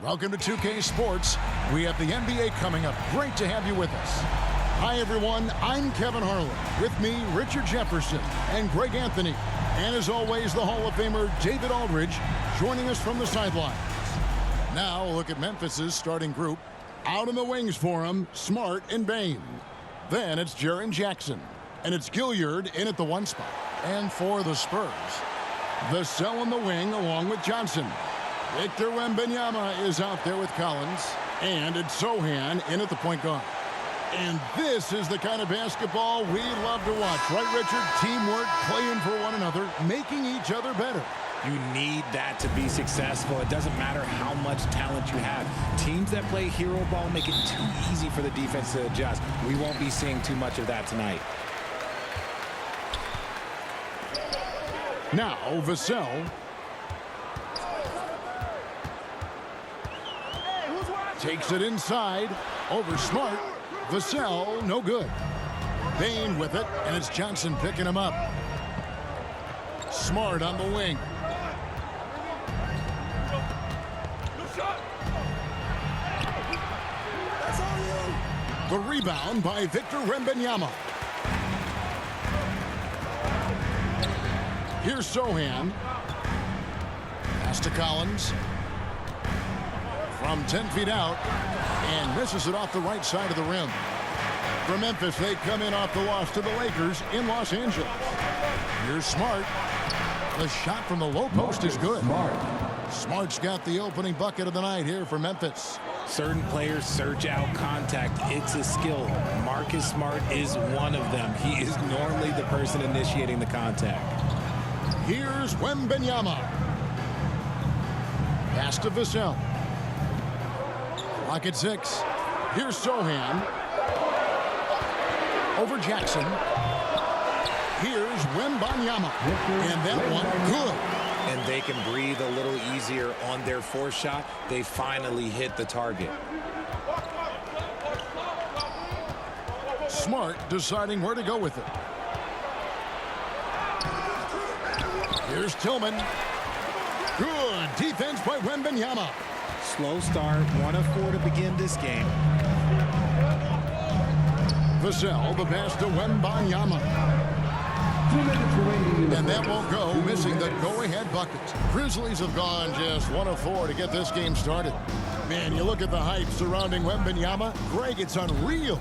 Welcome to 2K Sports. We have the NBA coming up. Great to have you with us. Hi, everyone. I'm Kevin Harlan. With me, Richard Jefferson and Greg Anthony. And as always, the Hall of Famer David Aldridge joining us from the sidelines. Now, a look at Memphis's starting group. Out in the wings for him, Smart and Bane. Then it's Jaren Jackson. And it's Gilliard in at the 1 spot. And for the Spurs, Vassell in the wing along with Johnson. Victor Wembanyama is out there with Collins. And it's Sohan in at the point guard. And this is the kind of basketball we love to watch. Right, Richard? Teamwork, playing for one another, making each other better. You need that to be successful. It doesn't matter how much talent you have. Teams that play hero ball make it too easy for the defense to adjust. We won't be seeing too much of that tonight. Now, Vassell. Takes it inside. Over Smart. Vassell, no good. Bane with it, and it's Johnson picking him up. Smart on the wing. The rebound by Victor Wembanyama. Here's Sohan. Pass to Collins. From 10 feet out. And misses it off the right side of the rim. For Memphis, they come in off the loss to the Lakers in Los Angeles. Here's Smart. The shot from the low post is good. Smart's got the opening bucket of the night here for Memphis. Certain players search out contact. It's a skill. Marcus Smart is one of them. He is normally the person initiating the contact. Here's Wembanyama. Pass to Vassell. Clock at 6. Here's Sohan. Over Jackson. Here's Wembanyama. And that one good. And they can breathe a little easier on their fourth shot. They finally hit the target. Smart deciding where to go with it. Here's Tillman. Good defense by Wembanyama. Slow start, 1 of 4 to begin this game. Vassell, the pass to Wembanyama. And that won't go, missing the go-ahead bucket. Grizzlies have gone just 1 of 4 to get this game started. Man, you look at the hype surrounding Wembanyama. Greg, it's unreal.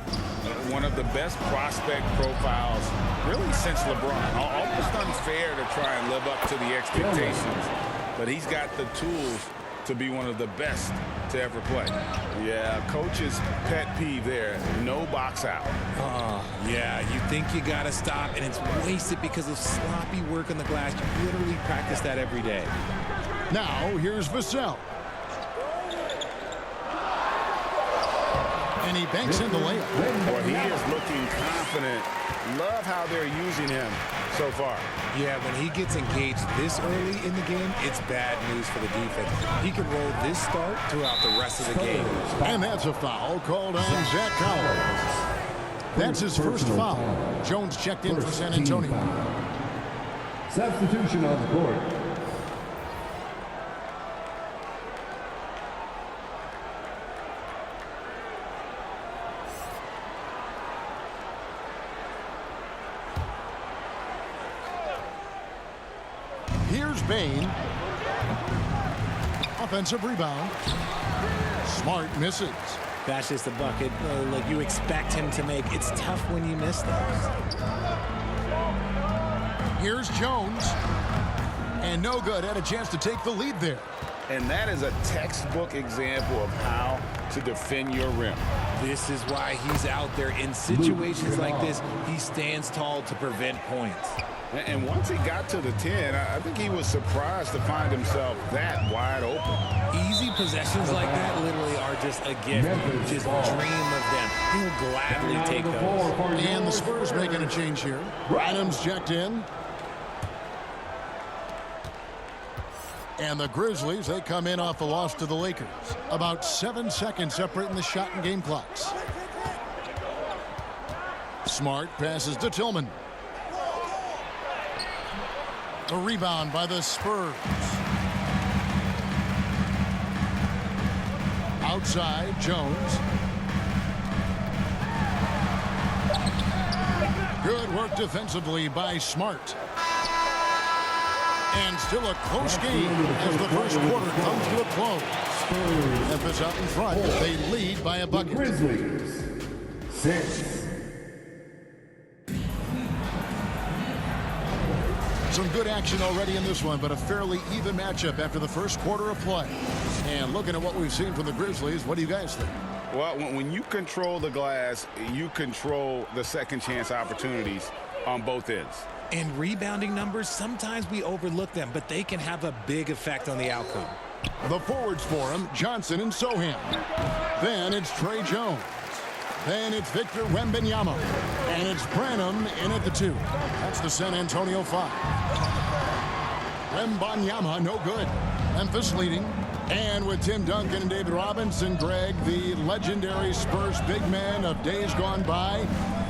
One of the best prospect profiles, really, since LeBron. Almost unfair to try and live up to the expectations. But he's got the tools to be one of the best to ever play. Yeah, coach's pet peeve there, no box out. Yeah, you think you got to stop, and it's wasted because of sloppy work on the glass. You literally practice that every day. Now, here's Vassell. And he banks in the layup. Boy, he is looking confident. Love how they're using him so far. Yeah, when he gets engaged this early in the game, it's bad news for the defense. He can roll this start throughout the rest of the game. And that's a foul called on Zach Collins. That's his first foul. Jones checked in for San Antonio. Substitution on the court. Here's Bane. Offensive rebound. Smart misses. That's just a bucket like you expect him to make. It's tough when you miss those. Here's Jones. And no good. Had a chance to take the lead there. And that is a textbook example of how to defend your rim. This is why he's out there in situations like this. He stands tall to prevent points. And once he got to the 10, I think he was surprised to find himself that wide open. Easy possessions like that literally are just a gift. Just dream of them. He'll gladly take those. And the Spurs making a change here. Adams checked in. And the Grizzlies, they come in off the loss to the Lakers. About 7 seconds separating the shot and game clocks. Smart passes to Tillman. The rebound by the Spurs. Outside, Jones. Good work defensively by Smart. And still a close game as the first quarter comes to a close. Memphis out in front. They lead by a bucket. Grizzlies, 6. Some good action already in this one, but a fairly even matchup after the first quarter of play. And looking at what we've seen from the Grizzlies, what do you guys think? Well, when you control the glass, you control the second chance opportunities on both ends. And rebounding numbers, sometimes we overlook them, but they can have a big effect on the outcome. The forwards for him, Johnson and Sohan. Then it's Trey Jones. Then it's Victor Wembanyama. And it's Branham in at the 2. That's the San Antonio 5. Wembanyama, no good. Memphis leading. And with Tim Duncan and David Robinson, Greg, the legendary Spurs big man of days gone by,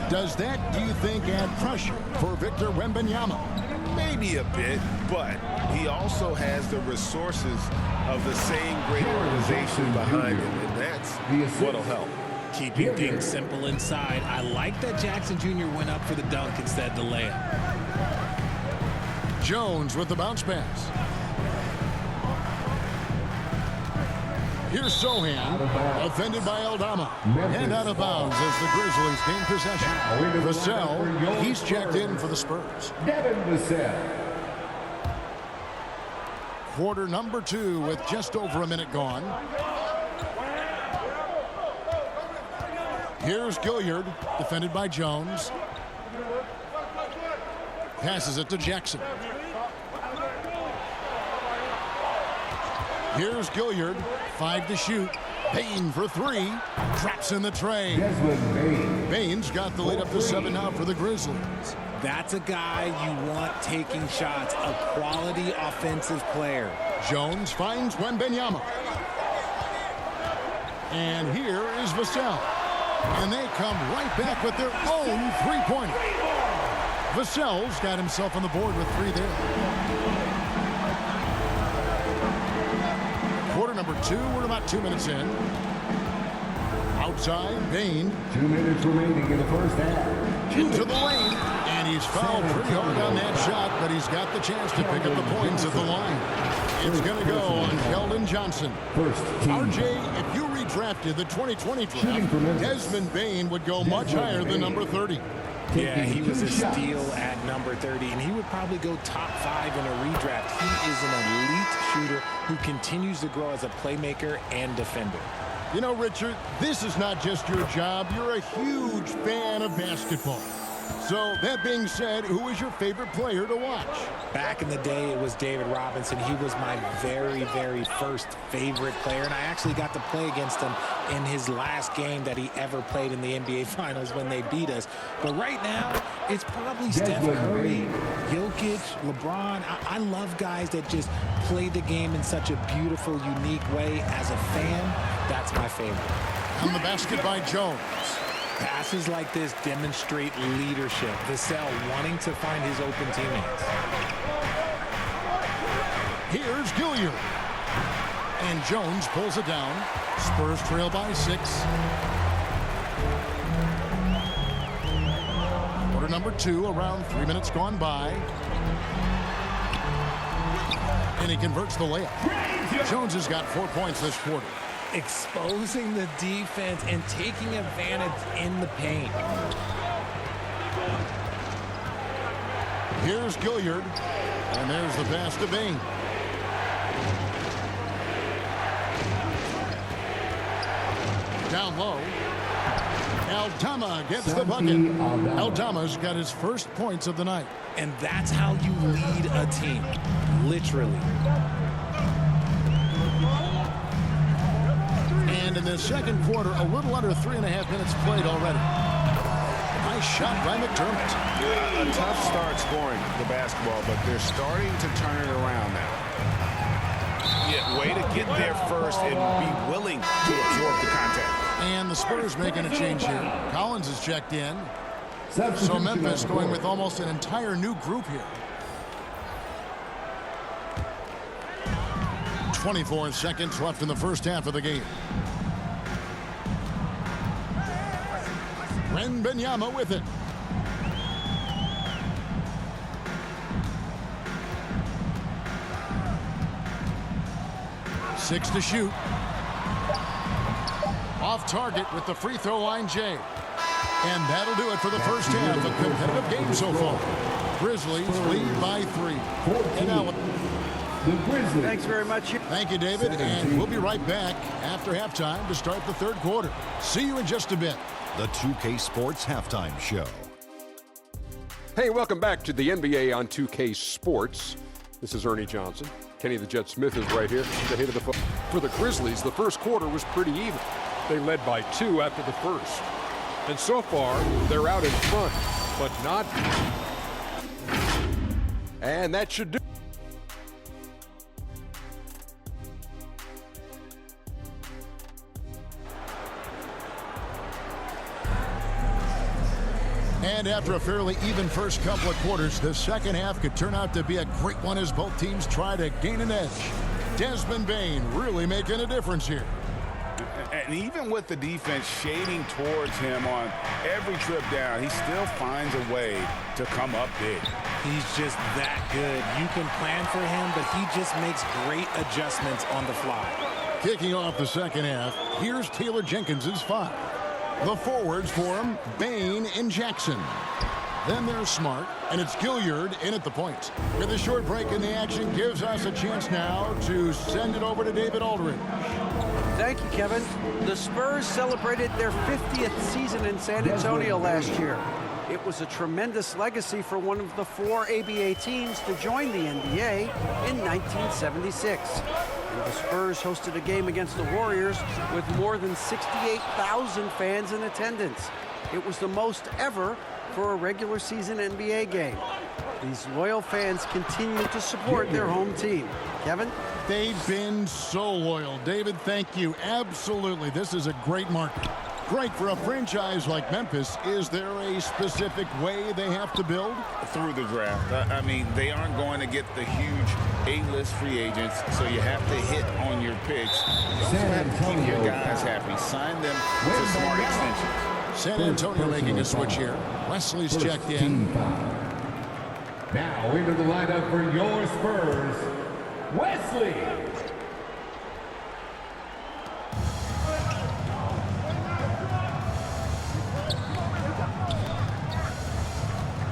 does that, do you think, add pressure for Victor Wembanyama? Maybe a bit, but he also has the resources of the same great organization behind him, and that's what'll help. Keeping things simple inside. I like that Jackson Jr. went up for the dunk instead of the layup. Jones with the bounce pass. Here's Sohan, offended by Aldama, and out of bounds as the Grizzlies gain possession. Vassell, he's checked in for the Spurs. Devin Vassell. Quarter number 2 with just over a minute gone. Here's Gilliard, defended by Jones. Passes it to Jackson. Here's Gilliard, 5 to shoot. Payne for 3. Traps in the tray. Bain's got the lead up to 7 now for the Grizzlies. That's a guy you want taking shots, a quality offensive player. Jones finds Wembanyama. And here is Vassell. And they come right back with their own three-pointer. Vassell's got himself on the board with 3 there. Quarter number 2, we're about 2 minutes in. Outside, Bain. 2 minutes remaining in the first half. Into the lane. And he's fouled pretty hard on that shot, but he's got the chance to pick up the points at the line. It's going to go on Keldon Johnson. RJ, if you redrafted the 2020 draft, Desmond Bain would go much higher than number 30. Yeah, he was a steal at number 30, and he would probably go top 5 in a redraft. He is an elite shooter who continues to grow as a playmaker and defender. You know, Richard, this is not just your job. You're a huge fan of basketball. So, that being said, who is your favorite player to watch? Back in the day, it was David Robinson. He was my very, very first favorite player, and I actually got to play against him in his last game that he ever played in the NBA Finals when they beat us. But right now, it's probably Steph Curry, Jokic, LeBron. I love guys that just play the game in such a beautiful, unique way. As a fan, that's my favorite. On the basket by Jones. Passes like this demonstrate leadership. Vassell wanting to find his open teammates. Here's Gilliard. And Jones pulls it down. Spurs trail by 6. Quarter number 2, around 3 minutes gone by. And he converts the layup. Jones has got 4 points this quarter. Exposing the defense and taking advantage in the paint. Here's Gilliard. And there's the pass to Bain. Down low. Aldama gets the bucket. Aldama's got his first points of the night. And that's how you lead a team. Literally. And in the second quarter, a little under 3.5 minutes played already. Nice shot by McDermott. A tough start scoring the basketball, but they're starting to turn it around now. Yeah, way to get there first and be willing to absorb the contact. And the Spurs making a change here. Collins is checked in. So Memphis going with almost an entire new group here. 24 seconds left in the first half of the game. Benyama with it. Six to shoot. Off target with the free throw line, Jay. And that'll do it for the first half. A competitive game so far. Grizzlies lead by 3. And now, The Grizzlies. Thanks very much. thank you, David. And we'll be right back after halftime to start the third quarter. See you in just a bit. The 2K Sports Halftime Show. Hey, welcome back to the NBA on 2K Sports. This is Ernie Johnson. Kenny the Jet Smith is right here. The hit of the foot. For the Grizzlies, the first quarter was pretty even. They led by 2 after the first. And so far, they're out in front, but not. And that should do. And after a fairly even first couple of quarters, the second half could turn out to be a great one as both teams try to gain an edge. Desmond Bane really making a difference here. And even with the defense shading towards him on every trip down, he still finds a way to come up big. He's just that good. You can plan for him, but he just makes great adjustments on the fly. Kicking off the second half, here's Taylor Jenkins's 5. The forwards for him, Bane and Jackson. Then there's Smart, and it's Gilliard in at the point. With a short break in the action, gives us a chance now to send it over to David Aldridge. Thank you, Kevin. The Spurs celebrated their 50th season in San Antonio last year. It was a tremendous legacy for one of the 4 ABA teams to join the NBA in 1976. And the Spurs hosted a game against the Warriors with more than 68,000 fans in attendance. It was the most ever for a regular season NBA game. These loyal fans continue to support their home team. Kevin? They've been so loyal. David, thank you. Absolutely. This is a great market. Great for a franchise like Memphis. Is there a specific way they have to build? Through the draft. I mean, they aren't going to get the huge A-list free agents, so you have to hit on your picks. You also have to keep your guys happy. Sign them to smart extensions. San Antonio making a switch here. Wesley's checked in. Now into the lineup for your Spurs, Wesley.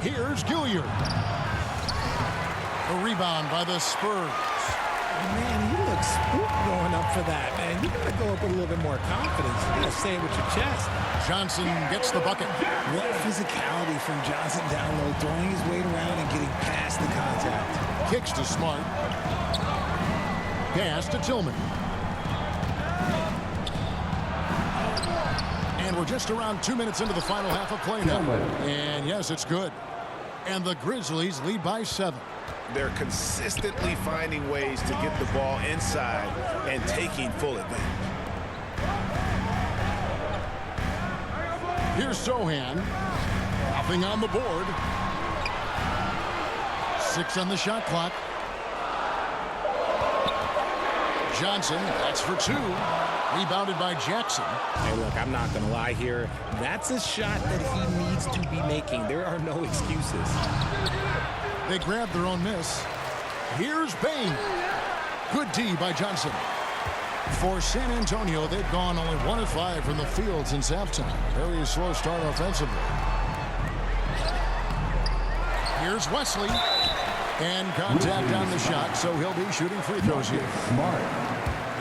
Here's Gilliard. A rebound by the Spurs. Man, you look spooked going up for that, man. You gotta go up with a little bit more confidence. You gotta say it with your chest. Johnson gets the bucket. What physicality from Johnson down low, throwing his weight around and getting past the contact. Kicks to Smart. Pass to Tillman. And we're just around 2 minutes into the final half of play now. And yes, it's good. And the Grizzlies lead by 7. They're consistently finding ways to get the ball inside and taking full advantage. Here's Sohan. Nothing on the board. 6 on the shot clock. Johnson, that's for 2. Rebounded by Jackson. Hey, look, I'm not going to lie here. That's a shot that he needs to be making. There are no excuses. They grabbed their own miss. Here's Bane. Good D by Johnson. For San Antonio, they've gone only 1 of 5 from the field since halftime. Very slow start offensively. Here's Wesley. And contact on the shot, so he'll be shooting free throws here. Smart.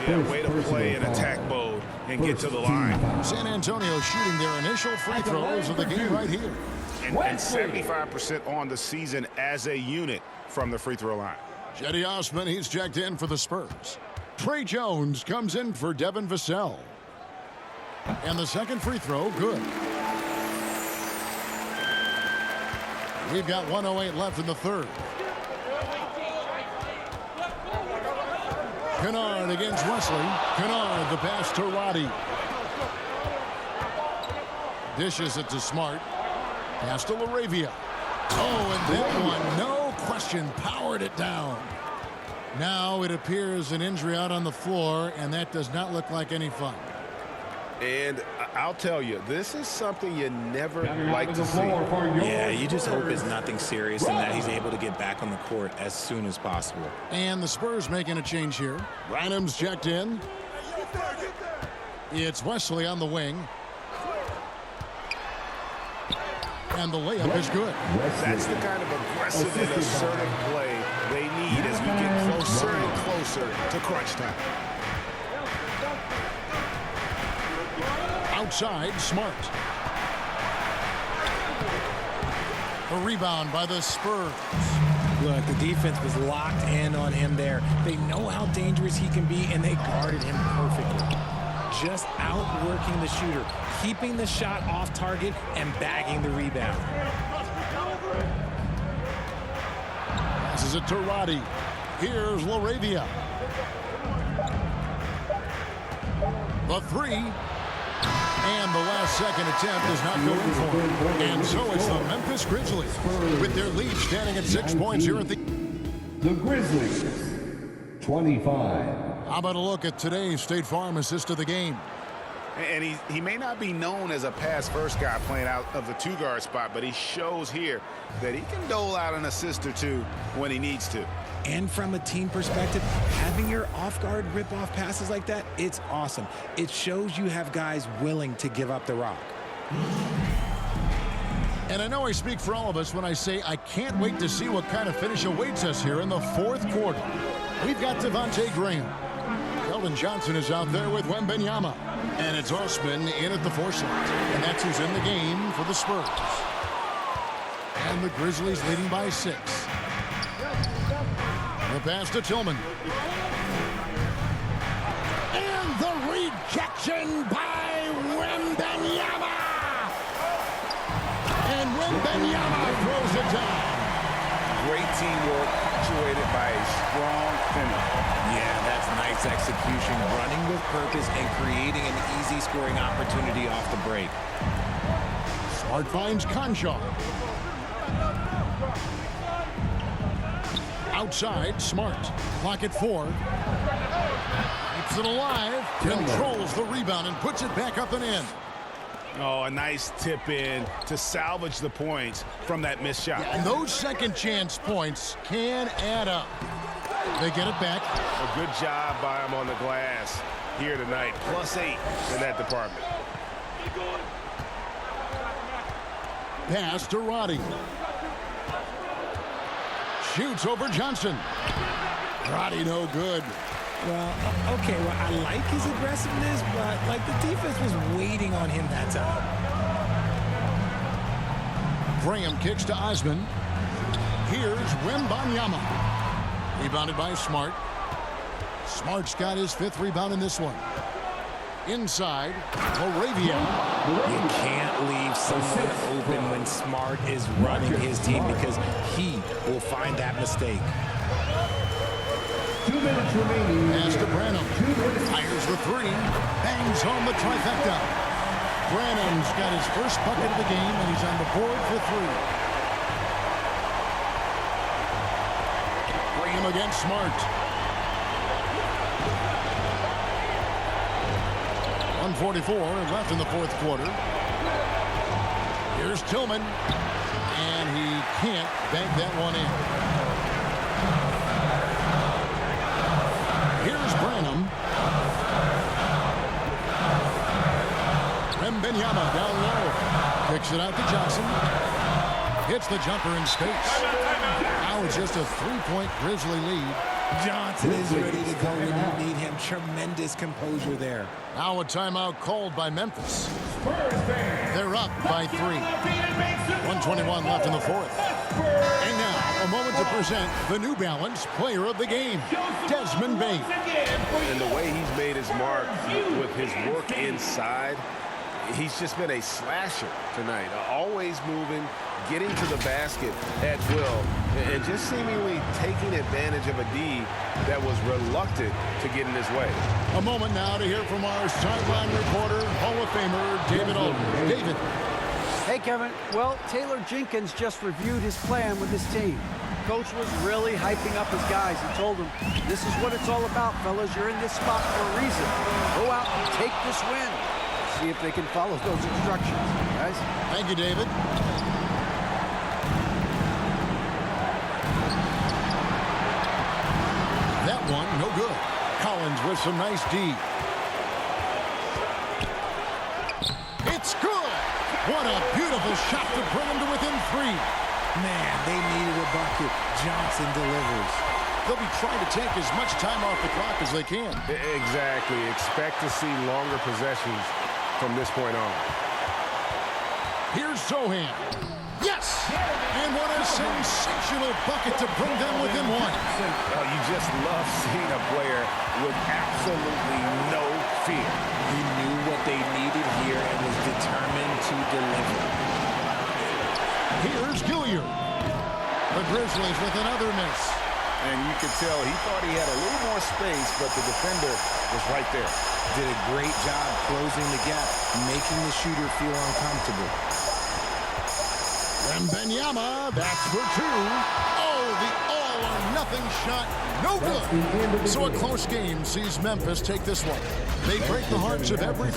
Yeah, way to play in attack mode and get to the line. San Antonio shooting their initial free throws of the game right here. And 75% on the season as a unit from the free throw line. Jetty Osman, he's checked in for the Spurs. Trey Jones comes in for Devin Vassell. And the second free throw, good. We've got 1:08 left in the third. Kennard against Wesley. Kennard, the pass to Roddy. Dishes it to Smart. Pass to LaRavia. Oh, and that one, no question, powered it down. Now it appears an injury out on the floor, and that does not look like any fun. And I'll tell you, this is something you never like to see. Yeah, you just hope it's nothing serious and that he's able to get back on the court as soon as possible. And the Spurs making a change here. Branham's checked in. It's Wesley on the wing. And the layup is good. That's the kind of aggressive and assertive play they need as we get closer and closer to crunch time. Outside, Smart. A rebound by the Spurs. Look, the defense was locked in on him there. They know how dangerous he can be, and they guarded him perfectly. Just outworking the shooter, keeping the shot off target, and bagging the rebound. Passes it to Roddy. Here's LaRavia. The three. And the last second attempt does not go in for him. And so it's the Memphis Grizzlies with their lead standing at 6 points here at the Grizzlies, 25. How about a look at today's State Farm assist of the game? And he may not be known as a pass-first guy playing out of the two-guard spot, but he shows here that he can dole out an assist or two when he needs to. And from a team perspective, having your off-guard rip-off passes like that, it's awesome. It shows you have guys willing to give up the rock. And I know I speak for all of us when I say I can't wait to see what kind of finish awaits us here in the fourth quarter. We've got Devontae Graham. Keldon Johnson is out there with Wembanyama. And it's Osman in at the 4 slot. And that's who's in the game for the Spurs. And the Grizzlies leading by 6. The pass to Tillman. And the rejection by Wembanyama. And Wembanyama throws it down. Great teamwork punctuated by a strong finish. Yeah, that's nice execution, running with purpose and creating an easy scoring opportunity off the break. Smart finds Conchar. Outside, Smart. Clock at 4. Keeps it alive. Controls the rebound and puts it back up and in. Oh, a nice tip in to salvage the points from that missed shot. And those second chance points can add up. They get it back. A good job by him on the glass here tonight. +8 in that department. Pass to Roddy. Shoots over Johnson. Roddy no good. Well, okay, well, I like his aggressiveness, but, like, the defense was waiting on him that time. Graham kicks to Osman. Here's Wembanyama. Rebounded by Smart. Smart's got his 5th rebound in this one. Inside, LaRavia. You can't leave someone open when Smart is running his team because he will find that mistake. 2 minutes remaining. Pass to Branham. Fires the 3. Bangs home the trifecta. Branham's got his first bucket of the game, and he's on the board for 3. Graham against Smart. 1:44 left in the fourth quarter. Here's Tillman. And he can't bank that one in. Here's Branham. Wembanyama down low. Kicks it out to Johnson. Hits the jumper in space. Now it's just a 3-point Grizzly lead. Johnson is ready to go when you need him. Tremendous composure there. Now a timeout called by Memphis. They're up by 3. 1:21 left in the fourth. And now a moment to present the New Balance Player of the Game, Desmond Bane. And the way he's made his mark with his work inside, he's just been a slasher tonight. Always moving, getting to the basket at will, and just seemingly taking advantage of a D that was reluctant to get in his way. A moment now to hear from our sideline reporter, Hall of Famer David Aldridge. David. Hey, Kevin. Well, Taylor Jenkins just reviewed his plan with his team. Coach was really hyping up his guys. He told them, this is what it's all about, fellas. You're in this spot for a reason. Go out and take this win. see if they can follow those instructions, guys. Thank you, David. That one, no good. Collins with some nice D. It's good. What a beautiful shot to bring him to within 3. Man, they needed a bucket. Johnson delivers. They'll be trying to take as much time off the clock as they can. Exactly. Expect to see longer possessions from this point on. Here's Zohan. Yes! And what a sensational bucket to bring them within 1. Oh, you just love seeing a player with absolutely no fear. He knew what they needed here and was determined to deliver. Here's Gilliard. The Grizzlies with another miss. And you could tell he thought he had a little more space, but the defender was right there. Did a great job closing the gap, making the shooter feel uncomfortable. Wembanyama, that's for 2. Oh, the all-or-nothing shot, no good. So a close game sees Memphis take this one. They break the hearts of every